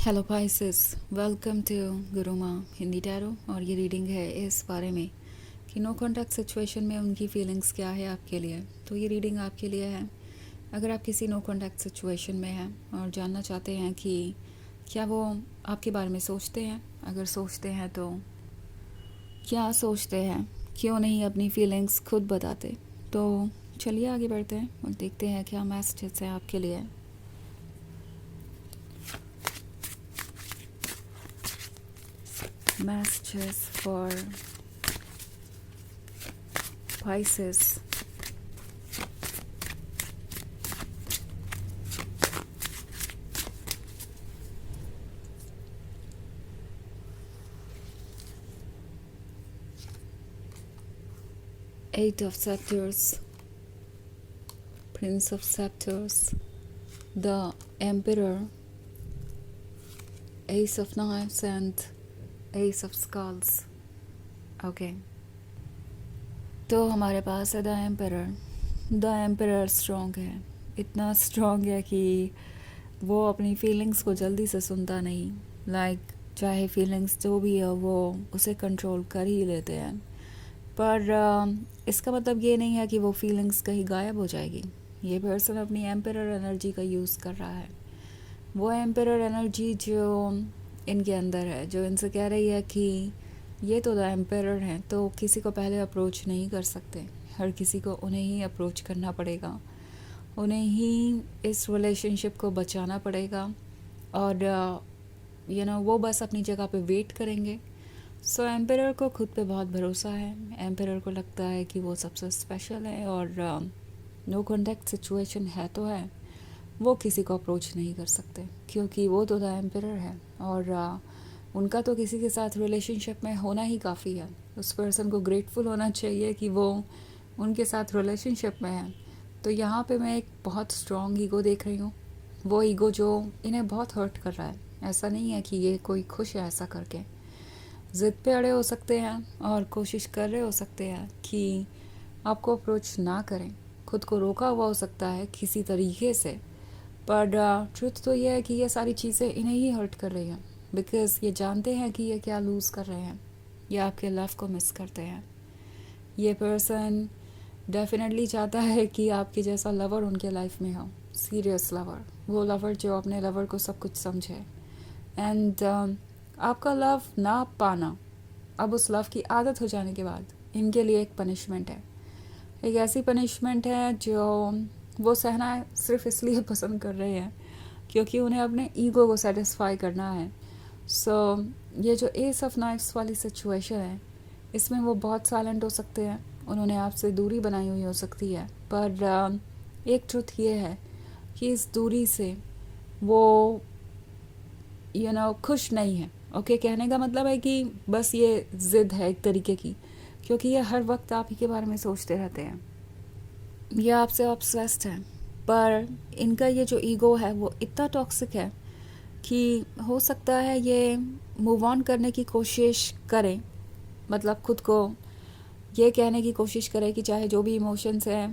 Hello Pisces, welcome to Gurumaa Hindi tarot. और ये reading है इस बारे में कि नो कॉन्टैक्ट सिचुएशन में उनकी फीलिंग्स क्या है आपके लिए। तो ये रीडिंग आपके लिए है अगर आप किसी नो कॉन्टैक्ट सिचुएशन में हैं और जानना चाहते हैं कि क्या वो आपके बारे में सोचते हैं। अगर सोचते हैं तो क्या सोचते हैं, क्यों नहीं अपनी फीलिंग्स खुद बताते। तो चलिए आगे बढ़ते हैं और देखते हैं क्या मैसेजेस हैं आपके लिए। Messages for Pisces. Eight of Scepters, Prince of Scepters, the Emperor, Ace of Knives and Ace of Skulls. Okay. तो हमारे पास है the emperor. The emperor strong है, इतना स्ट्रॉन्ग है कि वो अपनी फीलिंग्स को जल्दी से सुनता नहीं। चाहे फीलिंग्स जो भी है वो उसे कंट्रोल कर ही लेते हैं। पर इसका मतलब ये नहीं है कि वो फीलिंग्स कहीं गायब हो जाएगी। ये पर्सन अपनी एम्परर एनर्जी का यूज़ कर रहा है। वो एम्परर एनर्जी जो इनके अंदर है, जो इनसे कह रही है कि ये तो द एम्परर हैं, तो किसी को पहले अप्रोच नहीं कर सकते। हर किसी को उन्हें ही अप्रोच करना पड़ेगा, उन्हें ही इस रिलेशनशिप को बचाना पड़ेगा। और वो बस अपनी जगह पे वेट करेंगे। सो एम्परर को खुद पे बहुत भरोसा है। एम्परर को लगता है कि वो सबसे स्पेशल है और नो कॉन्टैक्ट सिचुएशन है तो है, वो किसी को अप्रोच नहीं कर सकते क्योंकि वो तो द एम्परर है। और उनका तो किसी के साथ रिलेशनशिप में होना ही काफ़ी है। उस पर्सन को ग्रेटफुल होना चाहिए कि वो उनके साथ रिलेशनशिप में है। तो यहाँ पे मैं एक बहुत स्ट्रॉन्ग ईगो देख रही हूँ। वो ईगो जो इन्हें बहुत हर्ट कर रहा है। ऐसा नहीं है कि ये कोई खुश है ऐसा करके। ज़िद पे अड़े हो सकते हैं और कोशिश कर रहे हो सकते हैं कि आपको अप्रोच ना करें। खुद को रोका हुआ हो सकता है किसी तरीके से। पर ट्रुथ तो ये है कि ये सारी चीज़ें इन्हें ही हर्ट कर रही हैं बिकॉज़ ये जानते हैं कि ये क्या लूज़ कर रहे हैं। ये आपके लव को मिस करते हैं। ये पर्सन डेफिनेटली चाहता है कि आपके जैसा लवर उनके लाइफ में हो, सीरियस लवर। वो लवर जो अपने लवर को सब कुछ समझे। एंड आपका लव ना पाना, अब उस लव की आदत हो जाने के बाद इनके लिए एक पनिशमेंट है। एक ऐसी पनिशमेंट है जो वो सहना सिर्फ इसलिए पसंद कर रहे हैं क्योंकि उन्हें अपने ईगो को सेटिस्फाई करना है। सो ये जो एस ऑफ नाइफ्स वाली सिचुएशन है, इसमें वो बहुत साइलेंट हो सकते हैं। उन्होंने आपसे दूरी बनाई हुई हो सकती है। पर एक ट्रुथ ये है कि इस दूरी से वो खुश नहीं है। ओके, कहने का मतलब है कि बस ये ज़िद है एक तरीके की, क्योंकि ये हर वक्त आप ही के बारे में सोचते रहते हैं। ये आपसे ऑब्सेस्ड हैं। पर इनका ये जो ईगो है वो इतना टॉक्सिक है कि हो सकता है ये मूव ऑन करने की कोशिश करें। मतलब खुद को ये कहने की कोशिश करें कि चाहे जो भी इमोशंस हैं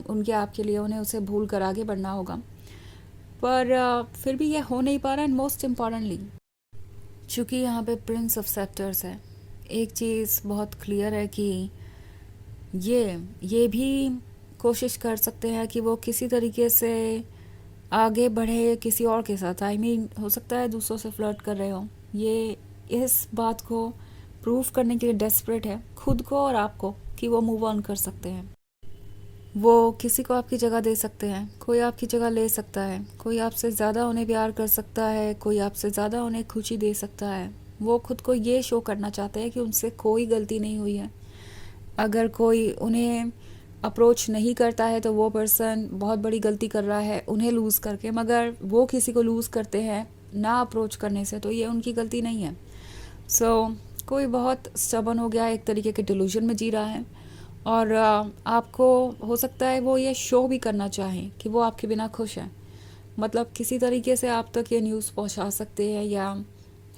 उनके आपके लिए, उन्हें उसे भूल कर आगे बढ़ना होगा। पर फिर भी ये हो नहीं पा रहा। एंड मोस्ट इम्पॉर्टेंटली, चूँकि यहाँ पे प्रिंस ऑफ सेक्टर्स है, एक चीज़ बहुत क्लियर है कि ये भी कोशिश कर सकते हैं कि वो किसी तरीके से आगे बढ़े किसी और के साथ। हो सकता है दूसरों से फ्लर्ट कर रहे हो। ये इस बात को प्रूव करने के लिए डेस्परेट है, खुद को और आपको, कि वो मूव ऑन कर सकते हैं। वो किसी को आपकी जगह दे सकते हैं, कोई आपकी जगह ले सकता है, कोई आपसे ज़्यादा उन्हें प्यार कर सकता है, कोई आपसे ज़्यादा उन्हें खुशी दे सकता है। वो खुद को ये शो करना चाहते हैं कि उनसे कोई गलती नहीं हुई है। अगर कोई उन्हें अप्रोच नहीं करता है तो वो पर्सन बहुत बड़ी गलती कर रहा है उन्हें लूज़ करके। मगर वो किसी को लूज़ करते हैं ना अप्रोच करने से, तो ये उनकी गलती नहीं है। कोई बहुत स्टबन हो गया, एक तरीके के डिल्यूजन में जी रहा है। और आपको हो सकता है वो ये शो भी करना चाहें कि वो आपके बिना खुश हैं। मतलब किसी तरीके से आप तक ये न्यूज़ पहुंचा सकते हैं, या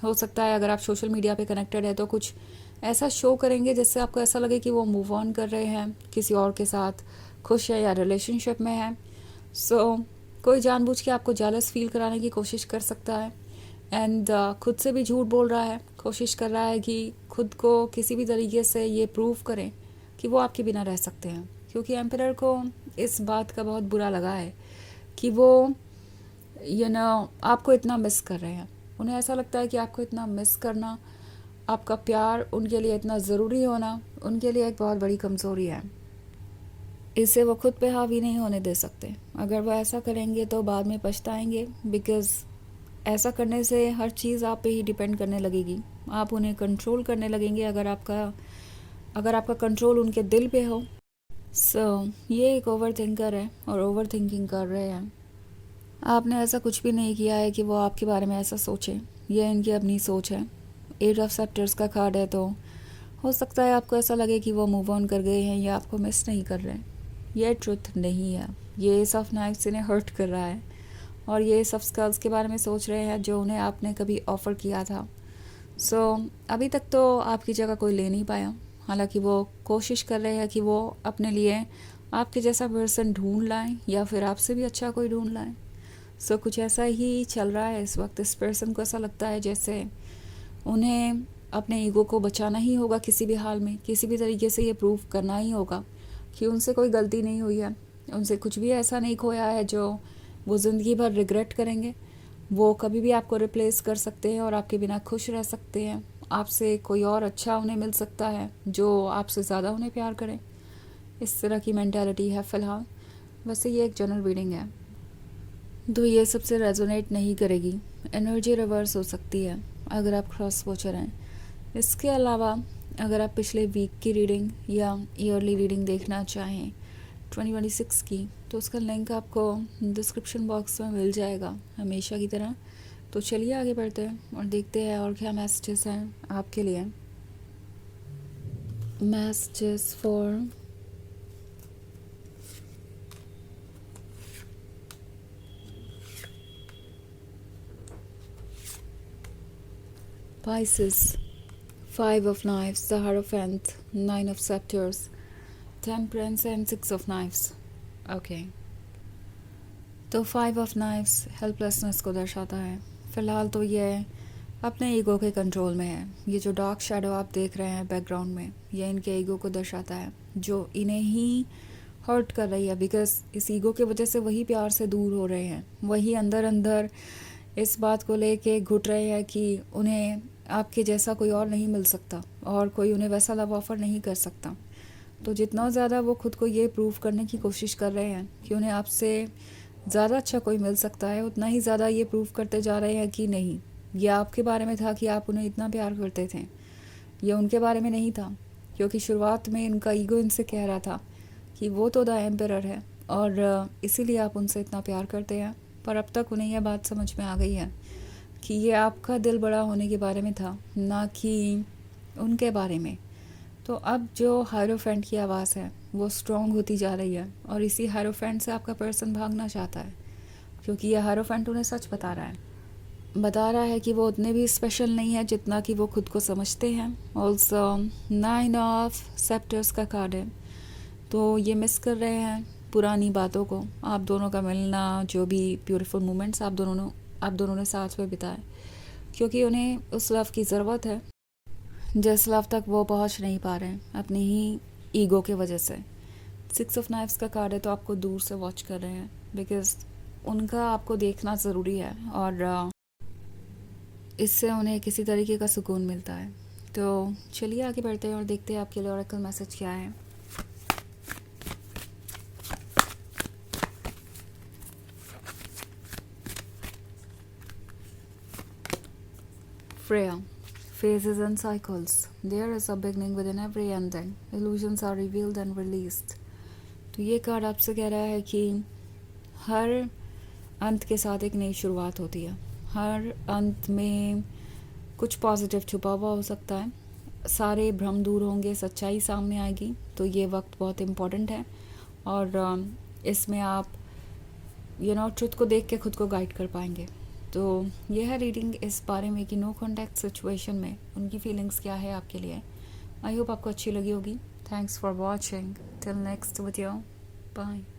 हो सकता है अगर आप सोशल मीडिया पे कनेक्टेड है तो कुछ ऐसा शो करेंगे जिससे आपको ऐसा लगे कि वो मूव ऑन कर रहे हैं, किसी और के साथ खुश है या रिलेशनशिप में है। कोई जानबूझ के आपको जेलस फील कराने की कोशिश कर सकता है। एंड खुद से भी झूठ बोल रहा है, कोशिश कर रहा है कि खुद को किसी भी तरीके से ये प्रूव करें कि वो आपके बिना रह सकते हैं, क्योंकि एम्परर को इस बात का बहुत बुरा लगा है कि वो आपको इतना मिस कर रहे हैं। उन्हें ऐसा लगता है कि आपको इतना मिस करना, आपका प्यार उनके लिए इतना ज़रूरी होना उनके लिए एक बहुत बड़ी कमज़ोरी है। इसे वो खुद पे हावी नहीं होने दे सकते। अगर वो ऐसा करेंगे तो बाद में पछताएंगे, बिकॉज़ ऐसा करने से हर चीज़ आप पे ही डिपेंड करने लगेगी। आप उन्हें कंट्रोल करने लगेंगे अगर आपका कंट्रोल उनके दिल पे हो। ये एक ओवर थिंकर है और ओवर थिंकिंग कर रहे हैं। आपने ऐसा कुछ भी नहीं किया है कि वो आपके बारे में ऐसा सोचें। यह इनकी अपनी सोच है। 8 ऑफ सेप्टर्स का कार्ड है, तो हो सकता है आपको ऐसा लगे कि वो मूव ऑन कर गए हैं या आपको मिस नहीं कर रहे हैं। ये ट्रुथ नहीं है। ये एस ऑफ नाइफ्स इन्हें हर्ट कर रहा है और ये एस ऑफ स्कल्स के बारे में सोच रहे हैं जो उन्हें आपने कभी ऑफ़र किया था। अभी तक तो आपकी जगह कोई ले नहीं पाया। हालांकि वो कोशिश कर रहे हैं कि वो अपने लिए आपके जैसा पर्सन ढूंढ लाएं या फिर आपसे भी अच्छा कोई ढूंढ लाएं। कुछ ऐसा ही चल रहा है इस वक्त। इस पर्सन को ऐसा लगता है जैसे उन्हें अपने ईगो को बचाना ही होगा, किसी भी हाल में, किसी भी तरीके से ये प्रूव करना ही होगा कि उनसे कोई गलती नहीं हुई है, उनसे कुछ भी ऐसा नहीं खोया है जो वो ज़िंदगी भर रिग्रेट करेंगे। वो कभी भी आपको रिप्लेस कर सकते हैं और आपके बिना खुश रह सकते हैं। आपसे कोई और अच्छा उन्हें मिल सकता है जो आपसे ज़्यादा उन्हें प्यार करे। इस तरह की मेंटालिटी है फ़िलहाल। वैसे ये एक जनरल रीडिंग है, तो ये सबसे रेजोनेट नहीं करेगी। एनर्जी रिवर्स हो सकती है अगर आप क्रॉस वॉचर हैं। इसके अलावा अगर आप पिछले वीक की रीडिंग या ईयरली रीडिंग देखना चाहें 2026 की, तो उसका लिंक आपको डिस्क्रिप्शन बॉक्स में मिल जाएगा हमेशा की तरह। तो चलिए आगे बढ़ते हैं और देखते हैं और क्या मैसेजेस हैं आपके लिए। Messages for Pisces, 5 of Knives, the Hierophant, 9 of Scepters, Temperance and 6 of Knives. Okay. तो 5 ऑफ नाइफ्स हेल्पलेसनेस को दर्शाता है। फ़िलहाल तो ये अपने ईगो के कंट्रोल में है। ये जो डार्क शैडो आप देख रहे हैं बैकग्राउंड में, ये इनके ईगो को दर्शाता है जो इन्हें ही हर्ट कर रही है। बिकॉज इस ईगो की वजह से वही प्यार से दूर हो रहे हैं, वही अंदर अंदर इस बात को लेके घुट रहे हैं कि उन्हें आपके जैसा कोई और नहीं मिल सकता और कोई उन्हें वैसा लव ऑफ़र नहीं कर सकता। तो जितना ज़्यादा वो खुद को ये प्रूव करने की कोशिश कर रहे हैं कि उन्हें आपसे ज़्यादा अच्छा कोई मिल सकता है, उतना ही ज़्यादा ये प्रूव करते जा रहे हैं कि नहीं, ये आपके बारे में था कि आप उन्हें इतना प्यार करते थे। ये उनके बारे में नहीं था, क्योंकि शुरुआत में इनका ईगो इनसे कह रहा था कि वो तो द एम्परर है और इसीलिए आप उनसे इतना प्यार करते हैं। पर अब तक उन्हें यह बात समझ में आ गई है कि ये आपका दिल बड़ा होने के बारे में था, ना कि उनके बारे में। तो अब जो हायरोफेंट की आवाज़ है वो स्ट्रॉन्ग होती जा रही है और इसी हायरोफेंट से आपका पर्सन भागना चाहता है, क्योंकि यह हायरोफेंट उन्हें सच बता रहा है कि वो उतने भी स्पेशल नहीं है जितना कि वो खुद को समझते हैं। ऑल्सो 9 ऑफ सेप्टर्स का कार्ड है, तो ये मिस कर रहे हैं पुरानी बातों को, आप दोनों का मिलना, जो भी ब्यूटीफुल मोमेंट्स आप दोनों ने साथ में बिताए, क्योंकि उन्हें उस लव की ज़रूरत है जिस लव तक वो पहुंच नहीं पा रहे हैं अपनी ही ईगो के वजह से। 6 ऑफ नाइफ्स का कार्ड है, तो आपको दूर से वॉच कर रहे हैं बिकॉज उनका आपको देखना ज़रूरी है और इससे उन्हें किसी तरीके का सुकून मिलता है। तो चलिए आगे बढ़ते हैं और देखते हैं आपके लिए ऑरेकल मैसेज क्या है। Freya, phases and cycles. There is a beginning within every ending. Illusions are revealed and released. तो ये कार्ड आपसे कह रहा है कि हर अंत के साथ एक नई शुरुआत होती है। हर अंत में कुछ पॉजिटिव छुपा हुआ हो सकता है, सारे भ्रम दूर होंगे, सच्चाई सामने आएगी। तो ये वक्त बहुत इम्पोर्टेंट है और इसमें आप ट्रुथ को देख के खुद को गाइड कर पाएंगे। तो यह है रीडिंग इस बारे में कि नो कॉन्टैक्ट सिचुएशन में उनकी फीलिंग्स क्या है आपके लिए। आई होप आपको अच्छी लगी होगी। Thanks for watching. Till next video, bye.